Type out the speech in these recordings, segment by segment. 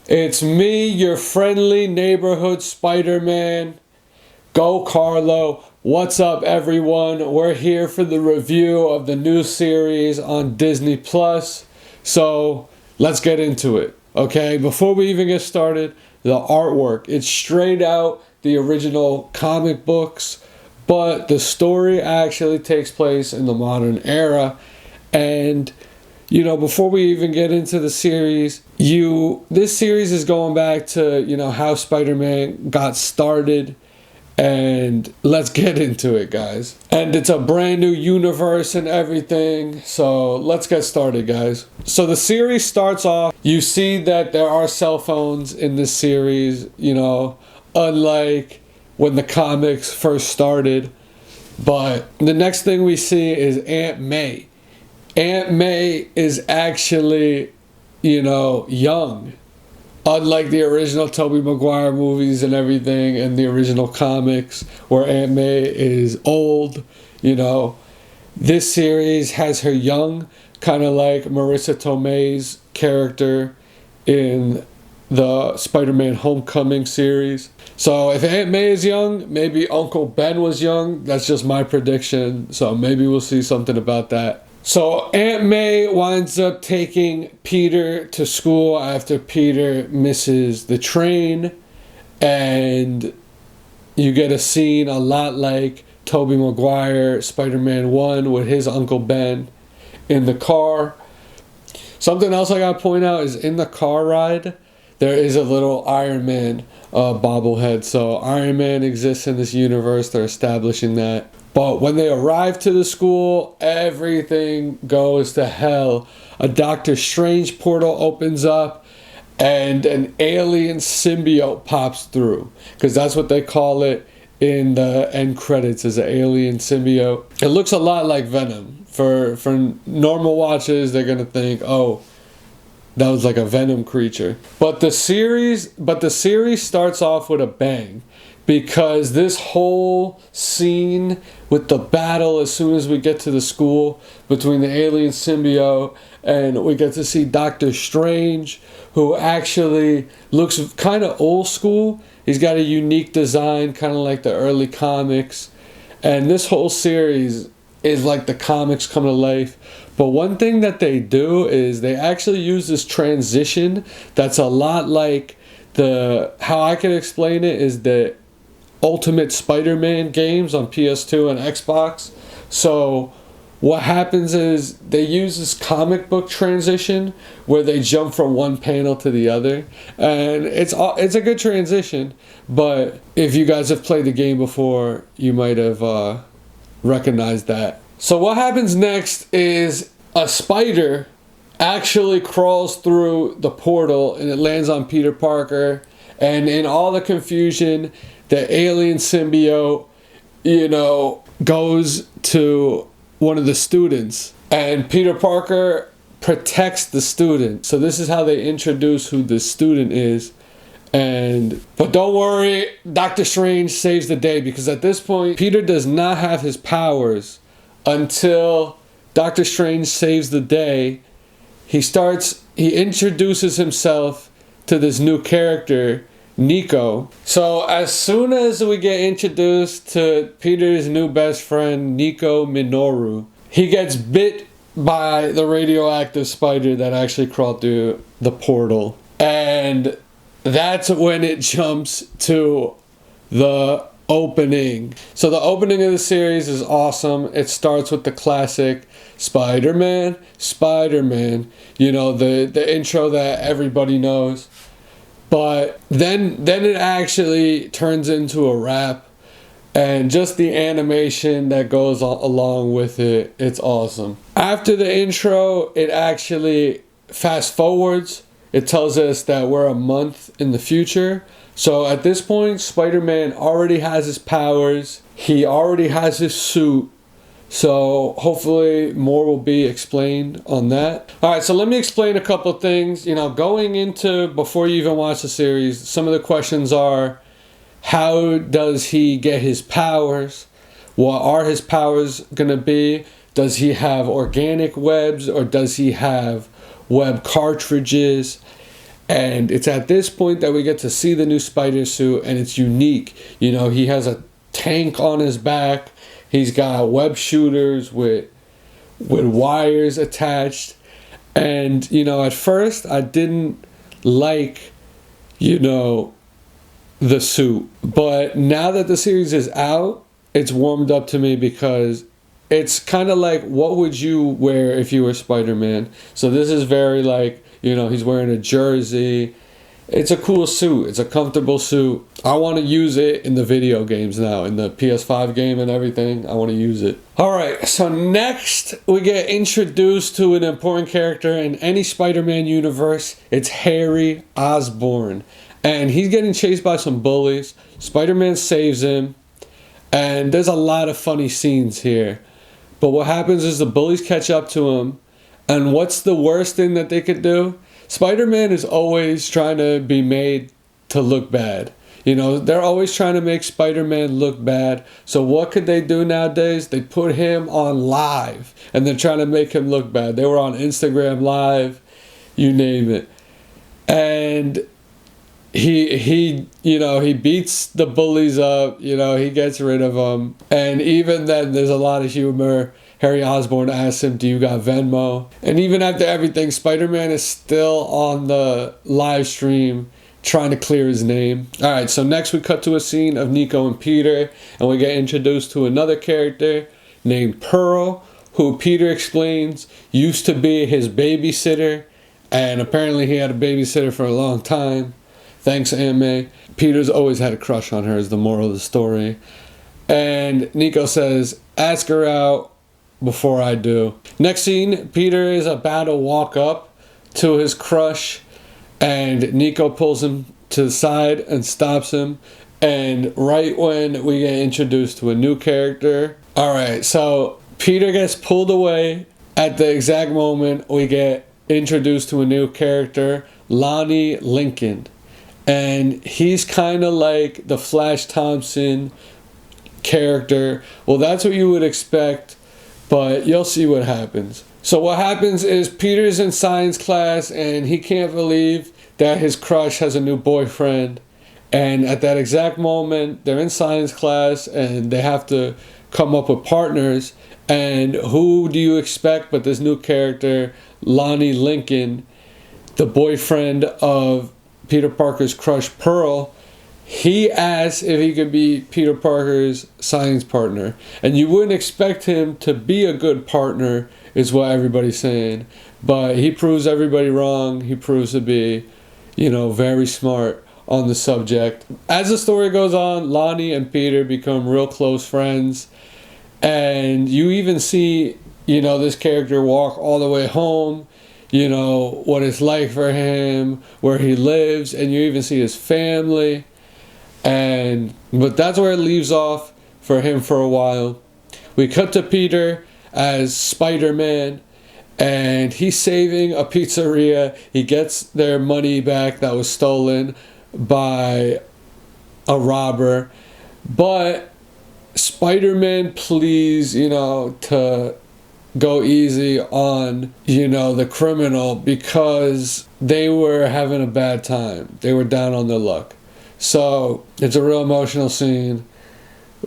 It's me, your friendly neighborhood Spider-Man. GOCARLO. What's up, everyone? We're here for the review of the new series on Disney Plus. So let's get into it. Okay, before we even get started, the artwork. It's straight out the original comic books, but the story actually takes place in the modern era. And before we even get into the series, this series is going back to, how Spider-Man got started. And let's get into it, guys. And it's a brand new universe and everything. So let's get started, guys. So the series starts off, you see that there are cell phones in this series, unlike when the comics first started. But the next thing we see is Aunt May. Aunt May is actually, young. Unlike the original Tobey Maguire movies and everything and the original comics where Aunt May is old, this series has her young, kind of like Marissa Tomei's character in the Spider-Man Homecoming series. So if Aunt May is young, maybe Uncle Ben was young. That's just my prediction. So maybe we'll see something about that. So Aunt May winds up taking Peter to school after Peter misses the train, and you get a scene a lot like Tobey Maguire, Spider-Man 1 with his Uncle Ben in the car. Something else I gotta point out is in the car ride, there is a little Iron Man bobblehead. So Iron Man exists in this universe, they're establishing that. But when they arrive to the school, everything goes to hell. A Doctor Strange portal opens up and an alien symbiote pops through. Because that's what they call it in the end credits, is an alien symbiote. It looks a lot like Venom. For normal watchers, they're going to think, oh, that was like a Venom creature. But the series starts off with a bang. Because this whole scene with the battle as soon as we get to the school between the alien symbiote and we get to see Doctor Strange, who actually looks kind of old school. He's got a unique design, kind of like the early comics. And this whole series is like the comics come to life. But one thing that they do is they actually use this transition that's a lot like how I can explain it is the Ultimate Spider-Man games on PS2 and Xbox. So what happens is they use this comic book transition where they jump from one panel to the other, and it's a good transition. But if you guys have played the game before, you might have recognized that. So what happens next is a spider actually crawls through the portal and it lands on Peter Parker, and in all the confusion, the alien symbiote, goes to one of the students. And Peter Parker protects the student. So this is how they introduce who the student is. But don't worry, Doctor Strange saves the day. Because at this point, Peter does not have his powers until Doctor Strange saves the day. He introduces himself to this new character, Nico. So as soon as we get introduced to Peter's new best friend, Nico Minoru, he gets bit by the radioactive spider that actually crawled through the portal. And that's when it jumps to the opening. So the opening of the series is awesome. It starts with the classic Spider-Man, Spider-Man, the intro that everybody knows. But then it actually turns into a rap, and just the animation that goes along with it, it's awesome. After the intro, it actually fast forwards. It tells us that we're a month in the future. So at this point, Spider-Man already has his powers. He already has his suit. So hopefully more will be explained on that. Alright, so let me explain a couple of things. Going into, before you even watch the series, some of the questions are, how does he get his powers? What are his powers going to be? Does he have organic webs or does he have web cartridges? And it's at this point that we get to see the new spider suit, and it's unique. You know, he has a tank on his back. He's got web shooters with wires attached. And, you know, at first I didn't like, you know, the suit. But now that the series is out, it's warmed up to me because it's kind of like, what would you wear if you were Spider-Man? So this is very like, you know, he's wearing a jersey. It's a cool suit. It's a comfortable suit. I want to use it in the video games now, in the PS5 game and everything. I want to use it. Alright, so next we get introduced to an important character in any Spider-Man universe. It's Harry Osborn. And he's getting chased by some bullies. Spider-Man saves him. And there's a lot of funny scenes here. But what happens is the bullies catch up to him. And what's the worst thing that they could do? Spider-Man is always trying to be made to look bad. You know, they're always trying to make Spider-Man look bad. So what could they do nowadays? They put him on live. And they're trying to make him look bad. They were on Instagram Live. You name it. And he you know, he beats the bullies up. You know, he gets rid of them. And even then, there's a lot of humor. Harry Osborn asks him, do you got Venmo? And even after everything, Spider-Man is still on the live stream trying to clear his name. Alright, so next we cut to a scene of Nico and Peter, and we get introduced to another character named Pearl, who Peter explains used to be his babysitter, and apparently he had a babysitter for a long time. Thanks, Aunt May. Peter's always had a crush on her, is the moral of the story. And Nico says, ask her out before I do. Next scene, Peter is about to walk up to his crush, and Nico pulls him to the side and stops him. And right when we get introduced to a new character, alright, so Peter gets pulled away. At the exact moment we get introduced to a new character, Lonnie Lincoln. And he's kind of like the Flash Thompson character. Well, that's what you would expect, but you'll see what happens. So what happens is Peter's in science class and he can't believe that his crush has a new boyfriend. And at that exact moment, they're in science class and they have to come up with partners. And who do you expect but this new character, Lonnie Lincoln, the boyfriend of Peter Parker's crush, Pearl. He asks if he could be Peter Parker's science partner. And you wouldn't expect him to be a good partner, is what everybody's saying. But he proves everybody wrong. He proves to be, you know, very smart on the subject. As the story goes on, Lonnie and Peter become real close friends. And you even see, you know, this character walk all the way home. You know, what it's like for him, where he lives. And you even see his family. But that's where it leaves off for him for a while. We cut to Peter as Spider-Man, and he's saving a pizzeria. He gets their money back that was stolen by a robber. But Spider-Man pleads, you know, to go easy on, you know, the criminal because they were having a bad time. They were down on their luck. So it's a real emotional scene,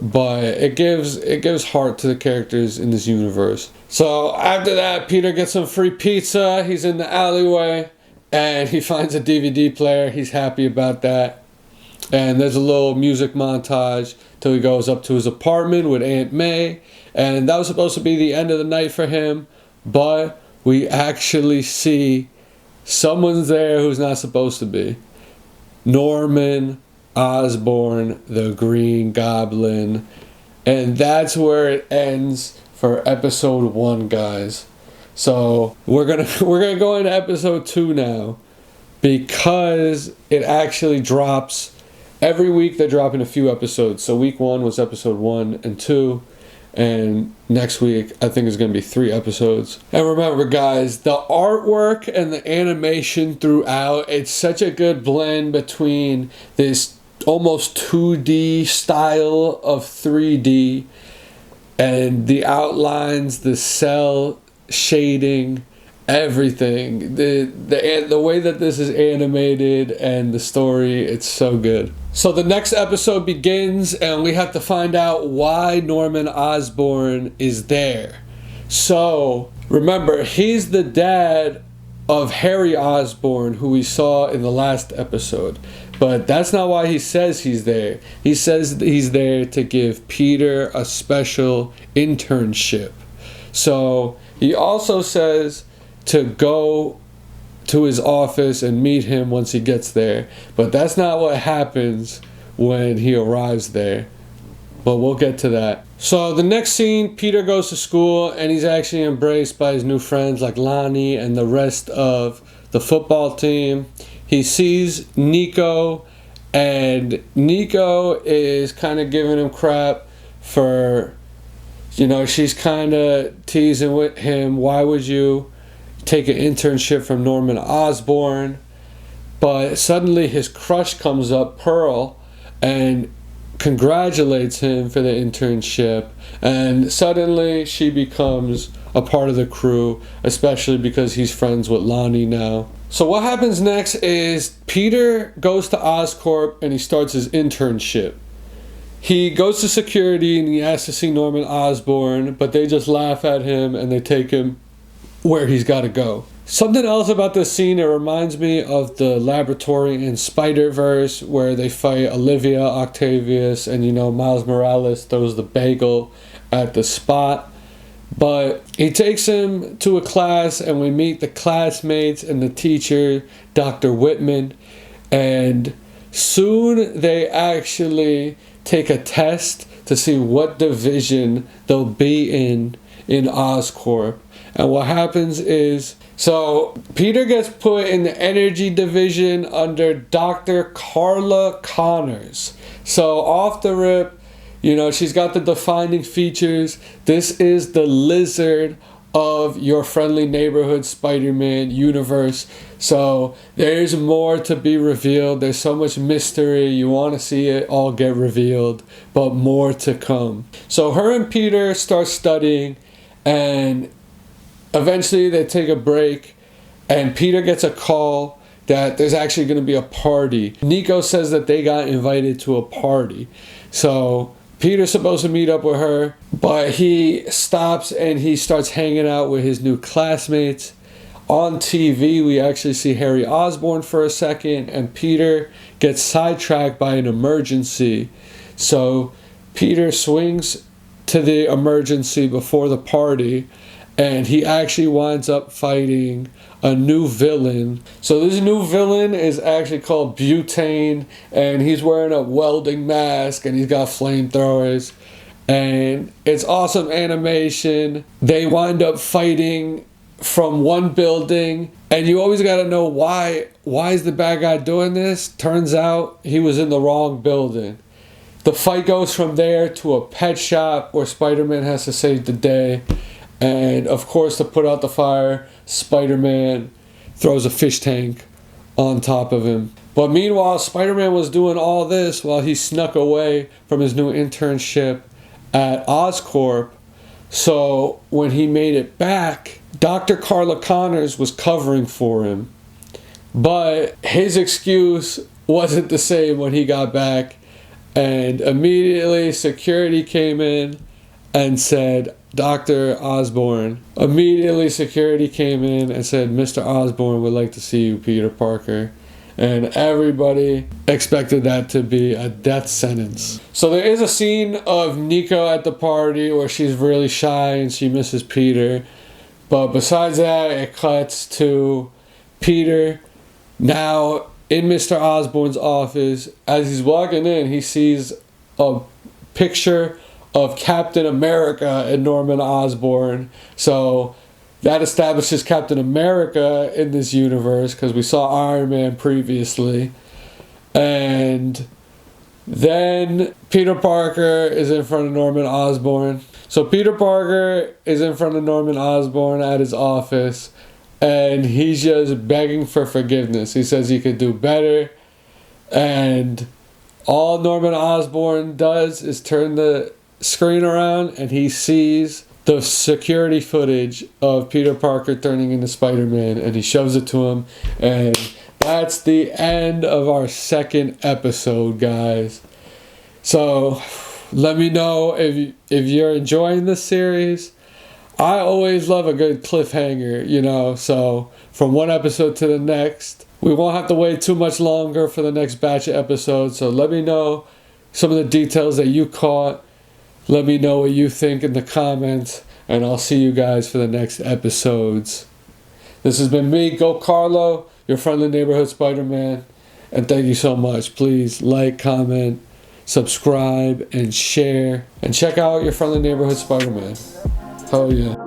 but it gives heart to the characters in this universe. So after that, Peter gets some free pizza. He's in the alleyway and he finds a DVD player. He's happy about that. And there's a little music montage till he goes up to his apartment with Aunt May. And that was supposed to be the end of the night for him, but we actually see someone's there who's not supposed to be. Norman Osborn, the Green Goblin. And that's where it ends for episode 1, guys. So we're gonna go into episode 2 now, because it actually drops every week. They're dropping a few episodes. So week 1 was episode 1 and 2. And next week, I think, is going to be 3 episodes. And remember, guys, the artwork and the animation throughout, it's such a good blend between this almost 2D style of 3D and the outlines, the cell shading, everything. The way that this is animated and the story, it's so good. So the next episode begins and we have to find out why Norman Osborn is there. So remember, he's the dad of Harry Osborn, who we saw in the last episode. But that's not why he says he's there. He says he's there to give Peter a special internship. So he also says to go to his office and meet him once he gets there. But that's not what happens when he arrives there. But we'll get to that. So the next scene, Peter goes to school and he's actually embraced by his new friends like Lonnie and the rest of the football team. He sees Nico, and Nico is kind of giving him crap for, she's kind of teasing with him. Why would you take an internship from Norman Osborn? But suddenly his crush comes up, Pearl, and congratulates him for the internship, and suddenly she becomes a part of the crew, especially because he's friends with Lonnie now. So what happens next is Peter goes to Oscorp and he starts his internship. He goes to security and he asks to see Norman Osborn, but they just laugh at him and they take him where he's got to go. Something else about this scene, it reminds me of the laboratory in Spider-Verse where they fight Olivia, Octavius, and Miles Morales throws the bagel at the spot. But he takes him to a class and we meet the classmates and the teacher, Dr. Whitman, and soon they actually take a test to see what division they'll be in Oscorp. And what happens is, so Peter gets put in the energy division under Dr. Carla Connors. So off the rip, she's got the defining features. This is the lizard of your friendly neighborhood Spider-Man universe. So there's more to be revealed. There's so much mystery. You want to see it all get revealed, but more to come. So her and Peter start studying, and eventually they take a break, and Peter gets a call that there's actually going to be a party. Nico says that they got invited to a party. So Peter's supposed to meet up with her, but he stops and he starts hanging out with his new classmates. On TV, we actually see Harry Osborn for a second, and Peter gets sidetracked by an emergency. So Peter swings to the emergency before the party, and he actually winds up fighting a new villain. So this new villain is actually called Butane, and he's wearing a welding mask and he's got flamethrowers, and it's awesome animation. They wind up fighting from one building, and you always got to know why is the bad guy doing this. Turns out he was in the wrong building. The fight goes from there to a pet shop where Spider-Man has to save the day. And of course, to put out the fire, Spider-Man throws a fish tank on top of him. But meanwhile, Spider-Man was doing all this while he snuck away from his new internship at Oscorp. So when he made it back, Dr. Carla Connors was covering for him. But his excuse wasn't the same when he got back. And immediately security came in and said, Dr. Osborn. Immediately security came in and said, Mr. Osborn would like to see you, Peter Parker. And everybody expected that to be a death sentence. So there is a scene of Nico at the party where she's really shy and she misses Peter. But besides that, it cuts to Peter now in Mr. Osborn's office. As he's walking in, he sees a picture of Captain America and Norman Osborn. So that establishes Captain America in this universe, because we saw Iron Man previously. And then Peter Parker is in front of Norman Osborn. So Peter Parker is in front of Norman Osborn at his office, and he's just begging for forgiveness. He says he could do better, and all Norman Osborn does is turn the screen around and he sees the security footage of Peter Parker turning into Spider-Man, and he shows it to him, and that's the end of our second episode, guys. So let me know if you're enjoying this series. I always love a good cliffhanger, you know, so from one episode to the next, we won't have to wait too much longer for the next batch of episodes. So let me know some of the details that you caught. Let me know what you think in the comments, and I'll see you guys for the next episodes. This has been me, GOCARLO, your friendly neighborhood Spider-Man, and thank you so much. Please like, comment, subscribe, and share, and check out your friendly neighborhood Spider-Man. Hell yeah.